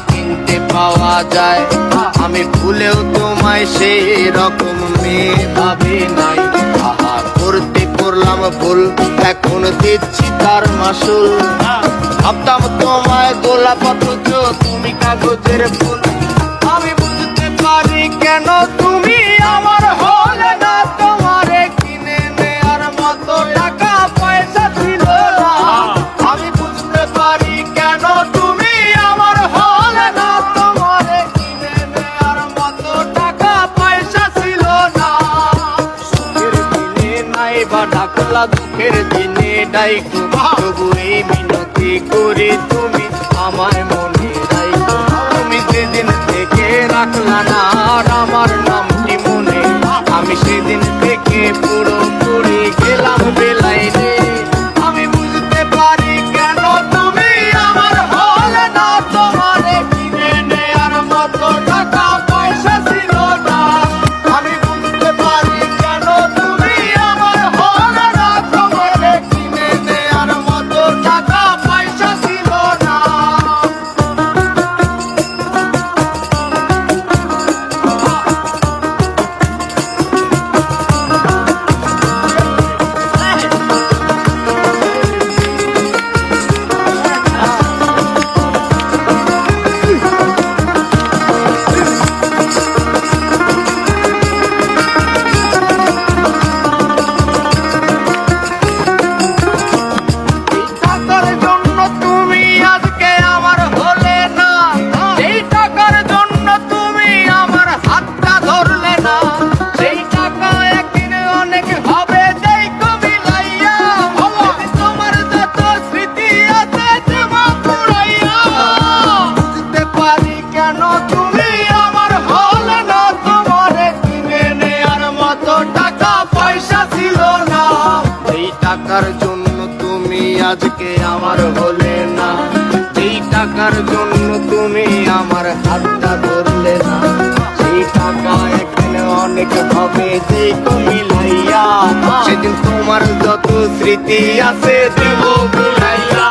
কিনতে পাওয়া যায়। আমি ভুলেও তোমায় সেই রকম মেয়ে ভাবি নাই। আহা করতে করলাম ভুল, এখন দিচ্ছি তার মাসুল। ভাবতাম তোমায় গোলাপ অথচ তুমি কাগজের ফুল। আমি বুঝতে পারি কেন তুমি আমার হলে না, তোমারে কিনে নেয়ার মতো টাকা পয়সা ছিল না। আমি বুঝতে পারি কেন তুমি আমার হলে না, তোমারে কিনে নেয়ার মতো টাকা পয়সা ছিল না। সুখের দিনে নাই বা ডাকলা, দুঃখের দিনে ডাইকো, তবু এই মিনতি করি তুমি আমায় মনে রাখো। তুমি সেদিন থেকে রাখলা না আর আমার নামটি মনে, আমি সেদিন থেকে পুরোপুরি গেলাম বেলাইনে। আমি বুঝতে পারি কেন তুমি আমার হলে না, তোমারে কিনে নেয়ার মতো টাকা পয়সা ছিল না। আমি বুঝতে পারি কেন তুমি আমার হলে না, তোমারে কিনে নেয়ার মতো টাকা পয়সা ছিল না। টাকার জন্য তুমি আজকে আমার হলে না, এই টাকার জন্য তুমি আমার হাতটা ধরলে না। সেই টাকা একদিন অনেক হবে দেখো বিলাইয়া, তোমার যত স্মৃতি আছে জমা পুরাইয়া। বুঝতে পারি কেন তুমি আমার হলে না, তোমারে কিনে নেয়ার মতো টাকা পয়সা ছিল না। এই টাকার জন্য তুমি আজকে আমার হলে না, যেই টাকার জন্য তুমি আমার হাতটা ধরলে না। সেই টাকা একদিন অনেক হবে দেখো মিলাইয়া, সেদিন তোমার যত স্মৃতি আছে দেব ভুলাইয়া।